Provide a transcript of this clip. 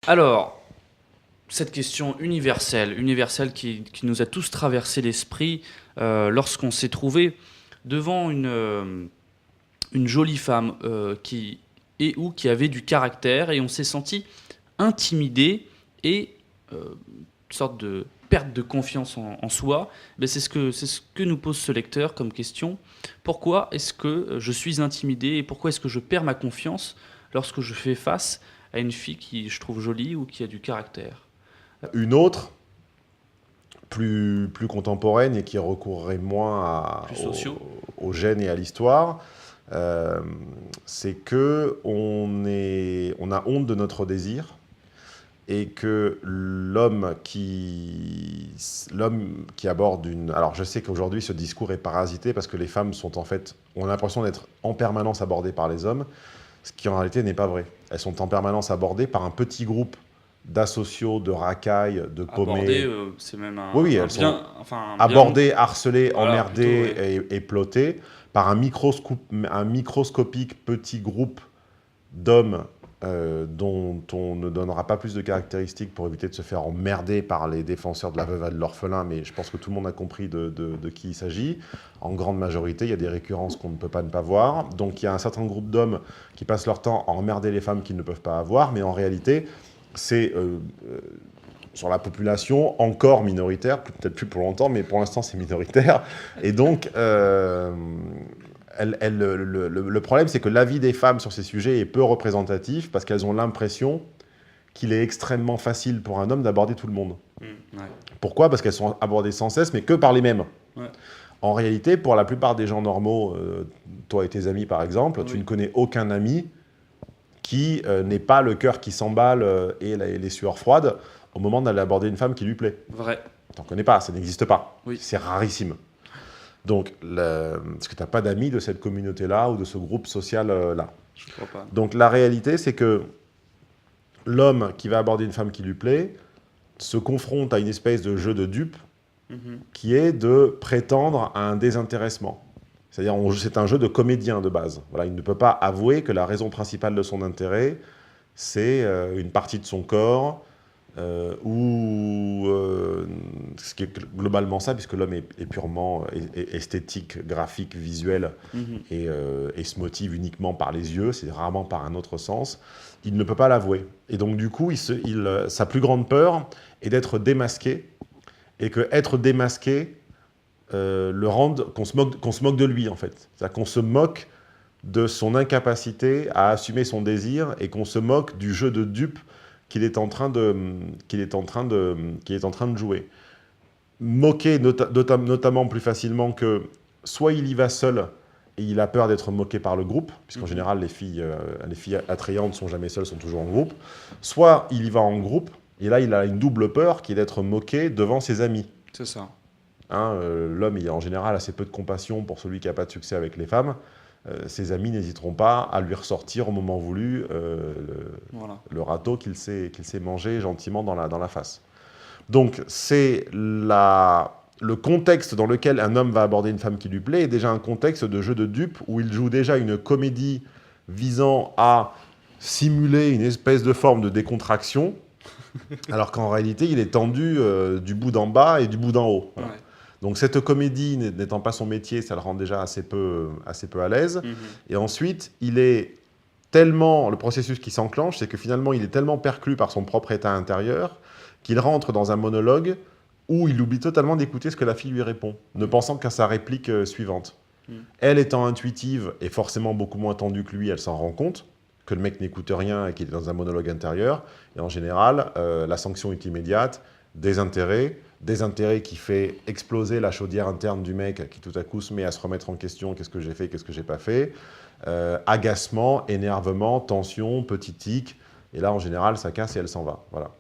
Alors, cette question universelle qui nous a tous traversé l'esprit lorsqu'on s'est trouvé devant une jolie femme qui avait du caractère et on s'est senti intimidé et une sorte de perte de confiance en soi. Ben, c'est ce que nous pose ce lecteur comme question. Pourquoi est-ce que je suis intimidé et pourquoi est-ce que je perds ma confiance lorsque je fais face à une fille qui je trouve jolie ou qui a du caractère? Une autre, plus contemporaine et qui recourrait moins Plus sociaux. au gène et à l'histoire, euh, c'est que on a honte de notre désir et que l'homme qui aborde une... Alors je sais qu'aujourd'hui ce discours est parasité parce que les femmes sont en fait, ont l'impression d'être en permanence abordées par les hommes, ce qui en réalité n'est pas vrai. Elles sont en permanence abordées par un petit groupe d'asociaux, de racailles, de Aborder, paumés. c'est même Oui, oui, un elles sont bien, enfin un bien, abordées, harcelées, voilà, plutôt, oui. emmerdées et plottées par un microscopique petit groupe d'hommes dont on ne donnera pas plus de caractéristiques pour éviter de se faire emmerder par les défenseurs de la veuve et de l'orphelin, mais je pense que tout le monde a compris de qui il s'agit. En grande majorité, il y a des récurrences qu'on ne peut pas ne pas voir. Donc il y a un certain groupe d'hommes qui passent leur temps à emmerder les femmes qu'ils ne peuvent pas avoir, mais en réalité, c'est sur la population encore minoritaire, peut-être plus pour longtemps, mais pour l'instant c'est minoritaire. Et donc, le problème, c'est que l'avis des femmes sur ces sujets est peu représentatif parce qu'elles ont l'impression qu'il est extrêmement facile pour un homme d'aborder tout le monde. Ouais. Pourquoi? Parce qu'elles sont abordées sans cesse, mais que par les mêmes. Ouais. En réalité, pour la plupart des gens normaux, toi et tes amis par exemple, tu Oui. ne connais aucun ami qui n'ait pas le cœur qui s'emballe et les sueurs froides au moment d'aller aborder une femme qui lui plaît. Vrai. Tu n'en connais pas, ça n'existe pas. Oui. C'est rarissime. Donc, est-ce que tu n'as pas d'amis de cette communauté-là ou de ce groupe social-là? Je crois pas. Donc, la réalité, c'est que l'homme qui va aborder une femme qui lui plaît se confronte à une espèce de jeu de dupe Mhm. qui est de prétendre à un désintéressement. C'est-à-dire, c'est un jeu de comédien de base. Voilà, il ne peut pas avouer que la raison principale de son intérêt, c'est une partie de son corps, ce qui est globalement ça, puisque l'homme est purement esthétique, graphique, visuel, Mhm. et se motive uniquement par les yeux, c'est rarement par un autre sens, il ne peut pas l'avouer. Et donc du coup, sa plus grande peur est d'être démasqué, et que être démasqué le rende, qu'on se moque de lui en fait. C'est-à-dire qu'on se moque de son incapacité à assumer son désir et qu'on se moque du jeu de dupe qu'il est en train de jouer. Moquer notamment plus facilement que soit il y va seul et il a peur d'être moqué par le groupe, puisqu'en général les filles attrayantes ne sont jamais seules, sont toujours en groupe, soit il y va en groupe et là il a une double peur qui est d'être moqué devant ses amis. C'est ça. Hein, l'homme, il a en général assez peu de compassion pour celui qui n'a pas de succès avec les femmes. Ses amis n'hésiteront pas à lui ressortir au moment voulu Voilà. le râteau qu'il s'est mangé gentiment dans la face. Donc, le contexte dans lequel un homme va aborder une femme qui lui plaît est déjà un contexte de jeu de dupe où il joue déjà une comédie visant à simuler une espèce de forme de décontraction, alors qu'en réalité, il est tendu du bout d'en bas et du bout d'en haut. Voilà. Ouais. Donc cette comédie n'étant pas son métier, ça le rend déjà assez peu à l'aise. Mhm. Et ensuite, le processus qui s'enclenche, c'est que finalement, il est tellement perclus par son propre état intérieur qu'il rentre dans un monologue où il oublie totalement d'écouter ce que la fille lui répond, ne pensant qu'à sa réplique suivante. Mhm. Elle étant intuitive et forcément beaucoup moins tendue que lui, elle s'en rend compte que le mec n'écoute rien et qu'il est dans un monologue intérieur. Et en général, la sanction est immédiate, désintérêt qui fait exploser la chaudière interne du mec qui tout à coup se met à se remettre en question, qu'est-ce que j'ai fait, qu'est-ce que j'ai pas fait, agacement, énervement, tension, petit tic, et là en général ça casse et elle s'en va. Voilà.